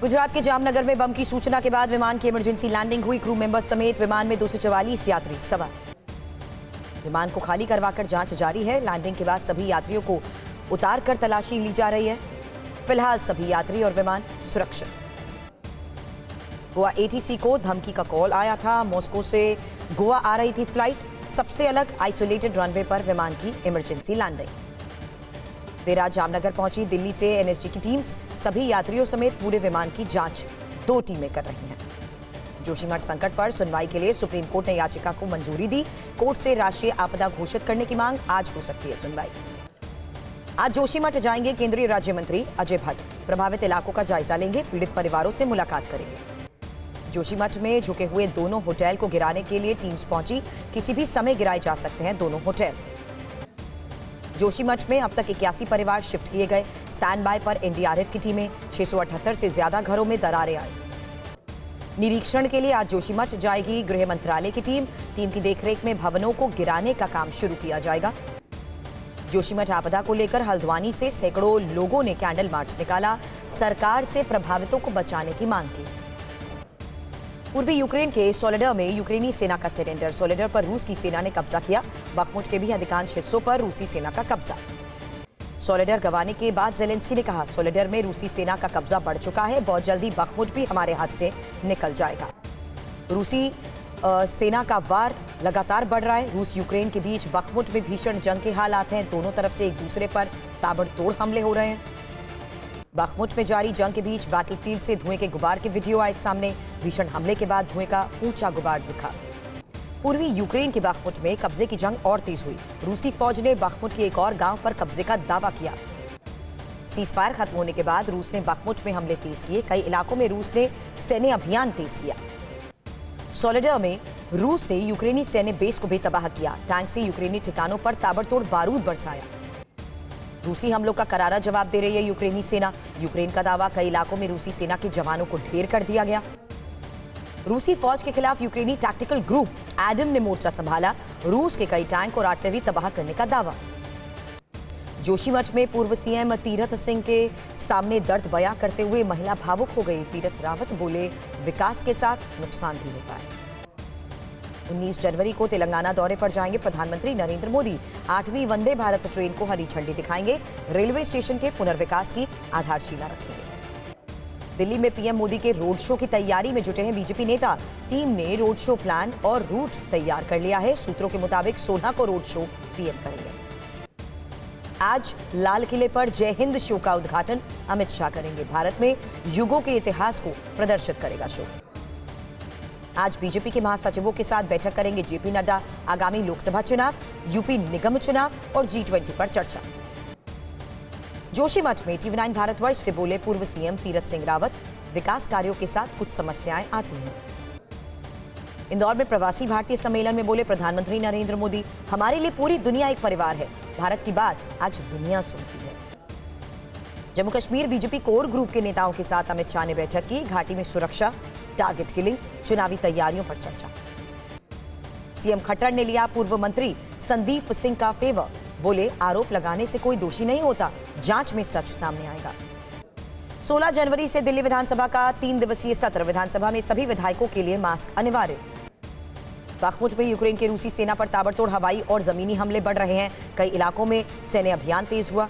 गुजरात के जामनगर में बम की सूचना के बाद विमान की इमरजेंसी लैंडिंग हुई। क्रू मेंबर्स समेत विमान में 244 यात्री सवार। विमान को खाली करवाकर जांच जारी है। लैंडिंग के बाद सभी यात्रियों को उतारकर तलाशी ली जा रही है। फिलहाल सभी यात्री और विमान सुरक्षित। गोवा एटीसी को धमकी का कॉल आया था। मॉस्को से गोवा आ रही थी फ्लाइट। सबसे अलग आइसोलेटेड रनवे पर विमान की इमरजेंसी लैंडिंग। देर रात जामनगर पहुंची दिल्ली से एनएसजी की टीम्स। सभी यात्रियों समेत पूरे विमान की जांच 2 टीमें कर रही हैं। जोशीमठ संकट पर सुनवाई के लिए सुप्रीम कोर्ट ने याचिका को मंजूरी दी। कोर्ट से राष्ट्रीय आपदा घोषित करने की मांग। आज हो सकती है सुनवाई। आज जोशीमठ जाएंगे केंद्रीय राज्य मंत्री अजय भट्ट। प्रभावित इलाकों का जायजा लेंगे। पीड़ित परिवारों से मुलाकात करेंगे। जोशीमठ में झुके हुए दोनों होटल को गिराने के लिए टीम्स पहुंची। किसी भी समय गिराए जा सकते हैं दोनों होटल। जोशीमठ में अब तक 81 परिवार शिफ्ट किए गए। स्टैंड बाय पर एनडीआरएफ की टीमें। 678 से ज्यादा घरों में दरारें आई। निरीक्षण के लिए आज जोशीमठ जाएगी गृह मंत्रालय की टीम। टीम की देखरेख में भवनों को गिराने का काम शुरू किया जाएगा। जोशीमठ आपदा को लेकर हल्द्वानी से सैकड़ों लोगों ने कैंडल मार्च निकाला। सरकार से प्रभावितों को बचाने की मांग की। पूर्वी यूक्रेन के सोलेडर में यूक्रेनी सेना का सरेंडर। सोलेडर पर रूस की सेना ने कब्जा किया। बखमुट के भी अधिकांश हिस्सों पर रूसी सेना का कब्जा। सोलेडर गंवाने के बाद जेलेंस्की ने कहा, सोलेडर में रूसी सेना का कब्जा बढ़ चुका है। बहुत जल्दी बखमुट भी हमारे हाथ से निकल जाएगा। रूसी सेना का वार लगातार बढ़ रहा है। रूस यूक्रेन के बीच बखमुट में भीषण जंग के हालात हैं। दोनों तरफ से एक दूसरे पर ताबड़तोड़ हमले हो रहे हैं। बखमुट में जारी जंग के बीच बैटलफील्ड से धुएं के गुबार के वीडियो आए सामने। भीषण हमले के बाद धुएं का ऊंचा गुबार दिखा। पूर्वी यूक्रेन के बखमुट में कब्जे की जंग और तेज हुई। रूसी फौज ने बखमुट के एक और गांव पर कब्जे का दावा किया। सीजफायर खत्म होने के बाद रूस ने बखमुट में हमले तेज किए। कई इलाकों में रूस ने सैन्य अभियान तेज किया। सोलेडर में रूस ने यूक्रेनी सैन्य बेस को भी तबाह किया। टैंक से यूक्रेनी ठिकानों पर ताबड़तोड़ बारूद बरसाया। रूसी हमलों का करारा जवाब दे रही है यूक्रेनी सेना। यूक्रेन का दावा, कई इलाकों में रूसी सेना के जवानों को ढेर कर दिया गया। रूसी फौज के खिलाफ यूक्रेनी टैक्टिकल ग्रुप एडम ने मोर्चा संभाला। रूस के कई टैंक और आर्टिलरी तबाह करने का दावा। जोशीमठ में पूर्व सीएम तीरथ सिंह के सामने दर्द बयां करते हुए महिला भावुक हो गई। तीरथ रावत बोले, विकास के साथ नुकसान भी होता है। 19 जनवरी को तेलंगाना दौरे पर जाएंगे प्रधानमंत्री नरेंद्र मोदी। 8वीं वंदे भारत ट्रेन को हरी झंडी दिखाएंगे। रेलवे स्टेशन के पुनर्विकास की आधारशिला रखेंगे। दिल्ली में पीएम मोदी के रोड शो की तैयारी में जुटे हैं बीजेपी नेता। टीम ने रोड शो प्लान और रूट तैयार कर लिया है। सूत्रों के मुताबिक 16 को रोड शो पीएम करेंगे। आज लाल किले पर जय हिंद शो का उद्घाटन अमित शाह करेंगे। भारत में युगों के इतिहास को प्रदर्शित करेगा शो। आज बीजेपी के महासचिवों के साथ बैठक करेंगे जेपी नड्डा। आगामी लोकसभा चुनाव, यूपी निगम चुनाव और G20 पर चर्चा। जोशीमठ में TV9 भारतवर्ष से बोले पूर्व सीएम तीरथ सिंह रावत, विकास कार्यों के साथ कुछ समस्याएं आती हैं। इंदौर में प्रवासी भारतीय सम्मेलन में बोले प्रधानमंत्री नरेंद्र मोदी, हमारे लिए पूरी दुनिया एक परिवार है। भारत की बात आज दुनिया सुनती है। Jammu Kashmir BJP core group के नेताओं के साथ अमित शाह ने बैठक की। घाटी में सुरक्षा, टारगेट किलिंग, चुनावी तैयारियों पर चर्चा। सीएम खट्टर ने लिया पूर्व मंत्री संदीप सिंह का फेवर। बोले, आरोप लगाने से कोई दोषी नहीं होता, जांच में सच सामने आएगा। 16 जनवरी से दिल्ली विधानसभा का 3 दिवसीय सत्र। विधानसभा में सभी विधायकों के लिए मास्क अनिवार्य। बखमुट में यूक्रेन की रूसी सेना पर ताबड़तोड़ हवाई और जमीनी हमले बढ़ रहे हैं। कई इलाकों में सैन्य अभियान तेज हुआ।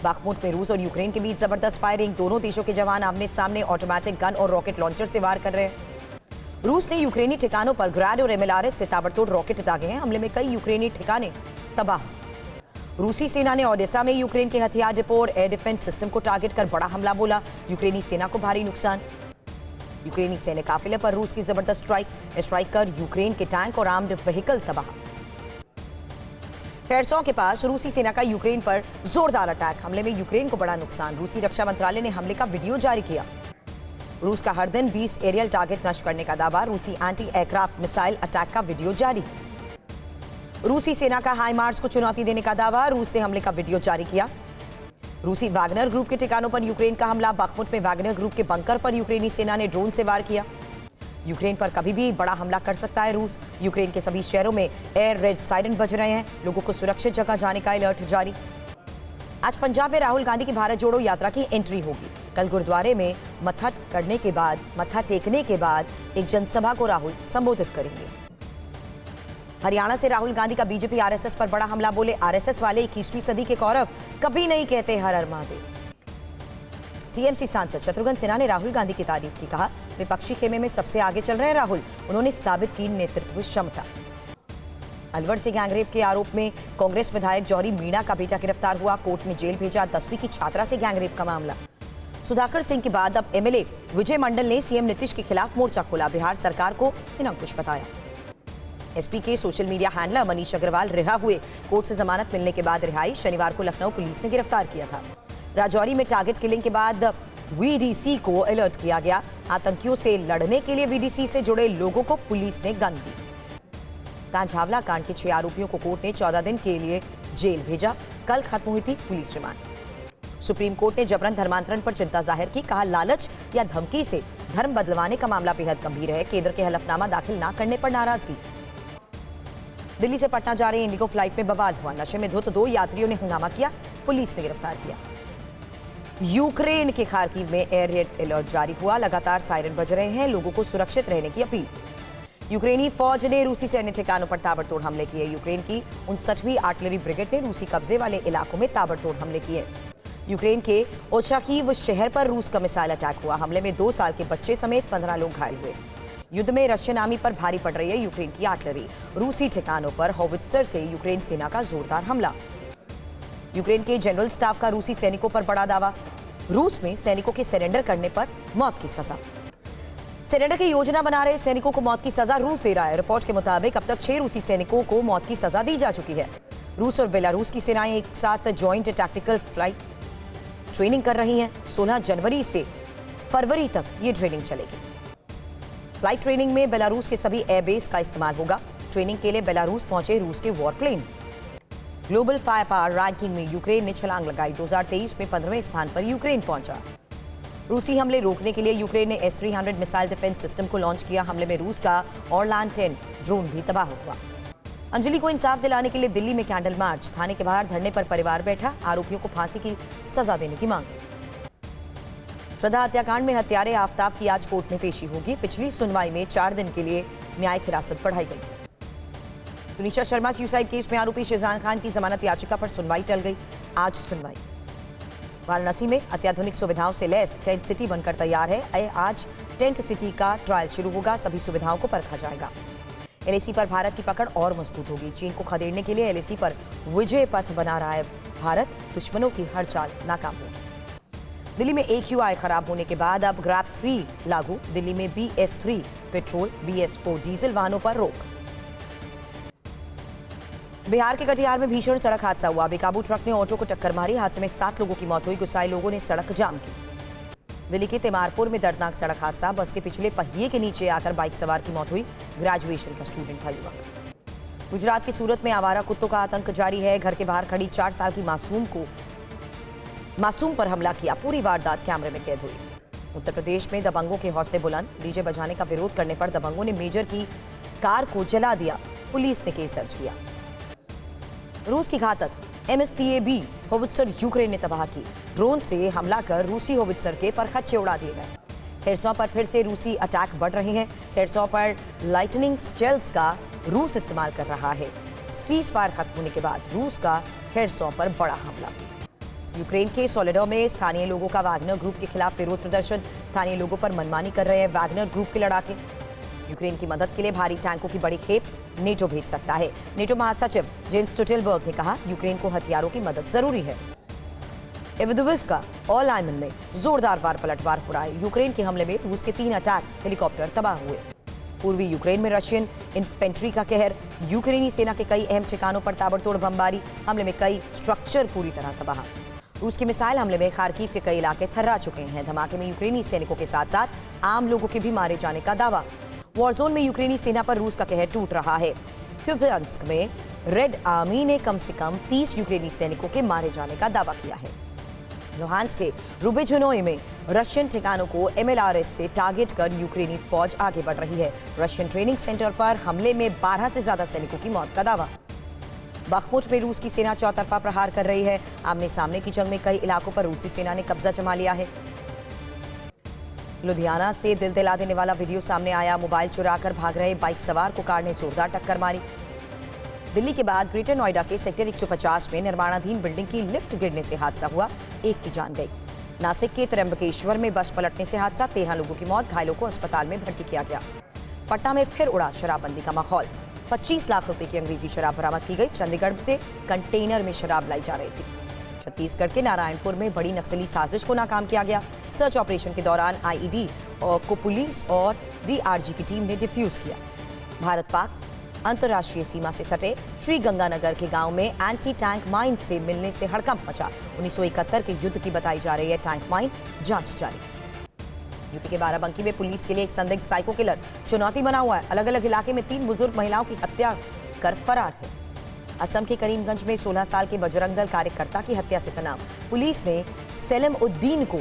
बखमुट में रूस और यूक्रेन के बीच जबरदस्त फायरिंग। दोनों देशों के जवान आमने सामने ऑटोमेटिक गन और रॉकेट लॉन्चर से वार कर रहे हैं। रूस ने यूक्रेनी ठिकानों पर ग्रैड और MLRS से ताबड़तोड़ रॉकेट दागे हैं। हमले में कई यूक्रेनी ठिकाने तबाह। रूसी सेना ने ओडेसा में यूक्रेन के हथियार डिपो और एयर डिफेंस सिस्टम को टारगेट कर बड़ा हमला बोला। यूक्रेनी सेना को भारी नुकसान। यूक्रेनी सैन्य काफिले पर रूस की जबरदस्त स्ट्राइक कर यूक्रेन के टैंक और आर्म्ड व्हीकल तबाह। खेरसों के पास रूसी सेना का यूक्रेन पर जोरदार अटैक। हमले में यूक्रेन को बड़ा नुकसान। रूसी रक्षा मंत्रालय ने हमले का वीडियो जारी किया। रूस का हर दिन 20 एरियल टारगेट नष्ट करने का दावा। रूसी एंटी एयरक्राफ्ट मिसाइल अटैक का वीडियो जारी। रूसी सेना का हाईमार्स को चुनौती देने का दावा। रूस ने हमले का वीडियो जारी किया। रूसी वैगनर ग्रुप के ठिकानों पर यूक्रेन का हमला। बखमुट में वैगनर ग्रुप के बंकर पर यूक्रेनी सेना ने ड्रोन से वार किया। यूक्रेन पर कभी भी बड़ा हमला कर सकता है रूस। यूक्रेन के सभी शहरों में एयर रेड सायरन बज रहे हैं। लोगों को सुरक्षित जगह जाने का अलर्ट जारी। आज पंजाब में राहुल गांधी की भारत जोड़ो यात्रा की एंट्री होगी। कल गुरुद्वारे में मत्था टेकने के बाद एक जनसभा को राहुल संबोधित करेंगे। हरियाणा से राहुल गांधी का बीजेपी आरएसएस पर बड़ा हमला। बोले आरएसएस वाले 21वीं सदी के कौरव, कभी नहीं कहते हर हर महादेव। टीएमसी सांसद शत्रुघ्न सिन्हा ने राहुल गांधी की तारीफ की। कहा विपक्षी खेमे में सबसे आगे चल रहे हैं राहुल, उन्होंने साबित की नेतृत्व क्षमता। अलवर से गैंगरेप के आरोप में कांग्रेस विधायक जौहरी मीणा का बेटा गिरफ्तार हुआ। कोर्ट में जेल भेजा। 10वीं की छात्रा से गैंगरेप का मामला। सुधाकर सिंह के बाद अब एमएलए विजय मंडल ने सीएम नीतीश के खिलाफ मोर्चा खोला। बिहार सरकार को निरंकुश बताया। एसपी के social media handler Manish Agrawal रिहा हुए। कोर्ट से जमानत मिलने के बाद रिहाई। शनिवार को लखनऊ पुलिस ने गिरफ्तार किया था। राजौरी में टारगेट किलिंग के बाद वीडीसी को अलर्ट किया गया। आतंकियों से लड़ने के लिए वीडीसी से जुड़े लोगों को पुलिस ने गन दी। कांझावला कांड के 6 आरोपियों को कोर्ट ने 14 दिन के लिए जेल भेजा। कल खत्म हुई थी पुलिस रिमांड। सुप्रीम कोर्ट ने जबरन धर्मांतरण पर चिंता जाहिर की। कहा लालच या धमकी से धर्म बदलवाने का मामला बेहद गंभीर है। केंद्र के हलफनामा दाखिल न करने पर नाराजगी। दिल्ली से पटना जा रही इंडिगो फ्लाइट में बवाल हुआ। नशे में धुत 2 यात्रियों ने हंगामा किया। पुलिस ने गिरफ्तार किया। यूक्रेन के खार्किव में एयर रेड अलर्ट जारी हुआ। लगातार सायरन बज रहे हैं। लोगों को सुरक्षित रहने की अपील। यूक्रेनी फौज ने रूसी सैन्य ठिकानों पर ताबड़तोड़ हमले किए। यूक्रेन की 59वीं आर्टिलरी ब्रिगेड ने रूसी कब्जे वाले इलाकों में ताबड़तोड़ हमले किए। यूक्रेन के ओचाकीव शहर पर रूस का मिसाइल अटैक हुआ। हमले में 2 साल के बच्चे समेत 15 लोग घायल हुए। युद्ध में रशियन आर्मी पर भारी पड़ रही है यूक्रेन की आर्टिलरी। रूसी ठिकानों पर होवित्जर से यूक्रेन सेना का जोरदार हमला। यूक्रेन के जनरल स्टाफ का रूसी सैनिकों पर बड़ा दावा। रूस में सैनिकों के सरेंडर करने पर मौत की सजा। सरेंडर की योजना बना रहे सैनिकों को मौत की सजा रूस दे रहा है। रिपोर्ट के मुताबिक अब तक 6 रूसी सैनिकों को मौत की सजा दी जा चुकी है। रूस और बेलारूस की सेनाएं एक साथ ज्वाइंट टैक्टिकल फ्लाइट ट्रेनिंग कर रही हैं। 16 जनवरी से फरवरी तक ये ट्रेनिंग चलेगी। फ्लाइट ट्रेनिंग में बेलारूस के सभी एयरबेस का इस्तेमाल होगा। ट्रेनिंग के लिए बेलारूस पहुंचे रूस के वॉरप्लेन। ग्लोबल फायर पावर रैंकिंग में यूक्रेन ने छलांग लगाई। 2023 में 15वें स्थान पर यूक्रेन पहुंचा। रूसी हमले रोकने के लिए यूक्रेन ने S-300 मिसाइल डिफेंस सिस्टम को लॉन्च किया। हमले में रूस का ऑरलान 10 ड्रोन भी तबाह हुआ। अंजलि को इंसाफ दिलाने के लिए दिल्ली में कैंडल मार्च। थाने के बाहर धरने पर परिवार बैठा। आरोपियों को फांसी की सजा देने की मांग। श्रद्धा हत्याकांड में हत्यारे आफताब की आज कोर्ट में पेशी होगी। पिछली सुनवाई में 4 दिन के लिए न्यायिक हिरासत बढ़ाई गई। तुनिशा शर्मा सुसाइड केस में आरोपी शेजान खान की जमानत याचिका पर सुनवाई टल गई। आज सुनवाई। वाराणसी में अत्याधुनिक सुविधाओं से लैस टेंट सिटी बनकर तैयार है। आज टेंट सिटी का ट्रायल शुरू होगा। सभी सुविधाओं को परखा जाएगा। एलएसी पर भारत की पकड़ और मजबूत होगी। चीन को खदेड़ने के लिए एलएसी पर विजय पथ बना रहा है भारत। दुश्मनों की हर चाल नाकाम होगी। दिल्ली में AQI खराब होने के बाद अब ग्रैब 3 लागू। दिल्ली में BS3 पेट्रोल, BS4 डीजल वाहनों पर रोक। बिहार के कटिहार में भीषण सड़क हादसा हुआ। बेकाबू ट्रक ने ऑटो को टक्कर मारी। हादसे में 7 लोगों की मौत हुई। गुस्साए लोगों ने सड़क जाम की। दिल्ली के तिमारपुर में दर्दनाक सड़क हादसा। बस के पिछले पहिए के नीचे आकर बाइक सवार की मौत हुई। ग्रेजुएशन का स्टूडेंट था युवक। गुजरात के सूरत में आवारा कुत्तों का आतंक जारी है। घर के बाहर खड़ी 4 साल की मासूम पर हमला किया। पूरी वारदात कैमरे में कैद हुई। उत्तर प्रदेश में दबंगों के हौसले बुलंद। डीजे बजाने का विरोध करने पर दबंगों ने मेजर की कार को जला दिया। पुलिस ने केस दर्ज किया। रूस की घातक MSTAB होवित्जर यूक्रेन ने तबाह की। ड्रोन से हमला कर रूसी होवित्जर के परखच्चे उड़ा दिए गए। खेरसों पर फिर से रूसी अटैक बढ़ रहे हैं। खेरसों पर लाइटनिंग शेल्स का रूस इस्तेमाल कर रहा है। सीज फायर खत्म होने के बाद रूस का खेरसों पर बड़ा हमला। यूक्रेन के सोलेडो में स्थानीय लोगों का वैगनर ग्रुप के खिलाफ विरोध प्रदर्शन। स्थानीय लोगों पर मनमानी कर रहे हैं वैगनर ग्रुप के लड़ाके। यूक्रेन की मदद के लिए भारी टैंकों की बड़ी खेप नेटो भेज सकता है। नेटो महासचिव जेन्स स्टोल्टेनबर्ग ने कहा यूक्रेन को हथियारों की मदद जरूरी है। इवदुविवका और लाइमन में जोरदार वार पलटवार हो रहा है। यूक्रेन के हमले में रूस के 3 अटैक हेलीकॉप्टर तबाह हुए। पूर्वी यूक्रेन में रशियन इन्फेंट्री का कहर। यूक्रेनी सेना के कई अहम ठिकानों पर ताबड़तोड़ बमबारी। हमले में कई स्ट्रक्चर पूरी तरह तबाह। रूस के मिसाइल हमले में खार्किव के कई इलाके थर्रा चुके हैं। धमाके में यूक्रेनी सैनिकों के साथ साथ आम लोगों के भी मारे जाने का दावा। वॉरजोन में यूक्रेनी सेना पर रूस का कहर टूट रहा है। क्यूपियांस्क में रेड आर्मी ने कम से कम 30 यूक्रेनी सैनिकों के मारे जाने का दावा किया है। लुहांस्क के रुबेझनोई में रशियन ठिकानों को MLRS से टारगेट कर यूक्रेनी फौज आगे बढ़ रही है। रशियन ट्रेनिंग सेंटर पर हमले में 12 से ज्यादा सैनिकों की मौत का दावा। बखमुट में रूस की सेना चौतरफा प्रहार कर रही है। आमने सामने की जंग में कई इलाकों पर रूसी सेना ने कब्जा जमा लिया है। लुधियाना से दिल दिला देने वाला वीडियो सामने आया। मोबाइल चुराकर भाग रहे बाइक सवार को कार ने जोरदार टक्कर मारी। दिल्ली के बाद ग्रेटर नोएडा के सेक्टर 150 में निर्माणाधीन बिल्डिंग की लिफ्ट गिरने से हादसा हुआ, एक की जान गई। नासिक के त्र्यंबकेश्वर में बस पलटने से हादसा, 13 लोगों की मौत, घायलों को अस्पताल में भर्ती किया गया। पटना में फिर उड़ा शराबबंदी का माहौल, 25 लाख रुपए की अंग्रेजी शराब बरामद की गई। चंडीगढ़ से कंटेनर में शराब लाई जा रही थी। छत्तीसगढ़ के नारायणपुर में बड़ी नक्सली साजिश को नाकाम किया गया। सर्च ऑपरेशन के दौरान आईईडी को पुलिस और डीआरजी की टीम ने डिफ्यूज किया। भारत पाक अंतर्राष्ट्रीय सीमा से सटे श्री गंगानगर के गांव में एंटी टैंक माइन से मिलने से हड़कंप मचा। 1971 के युद्ध की बताई जा रही है टैंक माइन, जांच जारी। यूपी के बाराबंकी में पुलिस के लिए एक संदिग्ध साइको किलर चुनौती बना हुआ है। अलग अलग इलाके में 3 बुजुर्ग महिलाओं की हत्या कर फरार है। असम के करीमगंज में 16 साल के बजरंग दल कार्यकर्ता की हत्या से तनाव, पुलिस ने सलेम उद्दीन को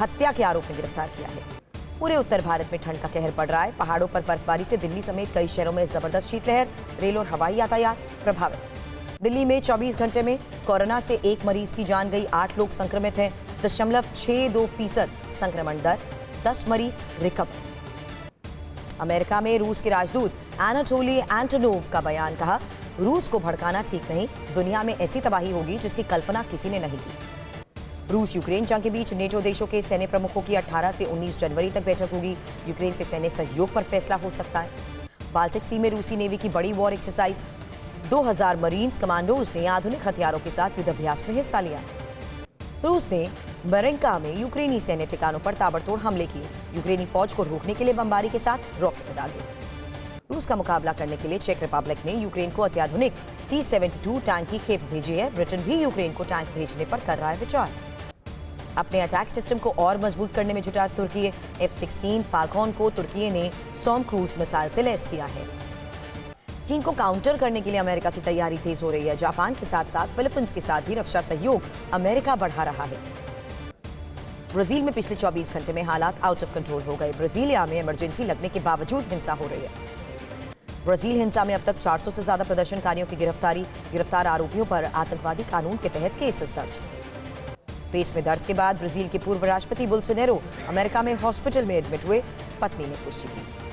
हत्या के आरोप में गिरफ्तार किया है। पूरे उत्तर भारत में ठंड का कहर पड़ रहा है। पहाड़ों पर बर्फबारी से दिल्ली समेत कई शहरों में जबरदस्त शीतलहर, रेल और हवाई यातायात प्रभावित। दिल्ली में 24 घंटे में कोरोना से 1 मरीज की जान गई, 8 लोग संक्रमित हैं। 0.62% संक्रमण दर, 10 मरीज रिकवर। अमेरिका में रूस के राजदूत एनाटोली एंटोनोव का बयान, कहा रूस को भड़काना ठीक नहीं, दुनिया में ऐसी तबाही होगी जिसकी कल्पना किसी ने नहीं की। रूस यूक्रेन जंग के बीच नेटो देशों के सैन्य प्रमुखों की 18 से 19 जनवरी तक बैठक होगी। यूक्रेन से सैन्य सहयोग पर फैसला हो सकता है। बाल्टिक सी में रूसी नेवी की बड़ी वॉर एक्सरसाइज, 2000 मरीन्स कमांडोज ने आधुनिक हथियारों के साथ युद्धाभ्यास में हिस्सा लिया। रूस ने मरिंका में यूक्रेनी सैन्य ठिकानों पर ताबड़तोड़ हमले किए। यूक्रेनी फौज को रोकने के लिए बमबारी के साथ रॉकेट डाल दिए। रूस का मुकाबला करने के लिए चेक रिपब्लिक ने यूक्रेन को अत्याधुनिक T-72 टैंक की खेप भेजी है। ब्रिटेन भी यूक्रेन को टैंक भेजने पर कर रहा है विचार। अपने अटैक सिस्टम को और मजबूत करने में जुटा तुर्की, F-16 फाल्कॉन को तुर्की ने सॉम क्रूज मिसाइल से लैस किया है। चीन को काउंटर करने के लिए अमेरिका की तैयारी तेज हो रही है। जापान के साथ साथ फिलीपींस के साथ भी रक्षा सहयोग अमेरिका बढ़ा रहा है। ब्राजील में पिछले 24 घंटे में हालात आउट ऑफ कंट्रोल हो गए। ब्राजीलिया में इमरजेंसी लगने के बावजूद हिंसा हो रही है। ब्राजील हिंसा में अब तक 400 से ज्यादा प्रदर्शनकारियों की गिरफ्तारी, गिरफ्तार आरोपियों पर आतंकवादी कानून के तहत केस दर्ज। पेट में दर्द के बाद ब्राजील के पूर्व राष्ट्रपति बोल्सोनारो अमेरिका में हॉस्पिटल में एडमिट हुए, पत्नी ने पुष्टि की।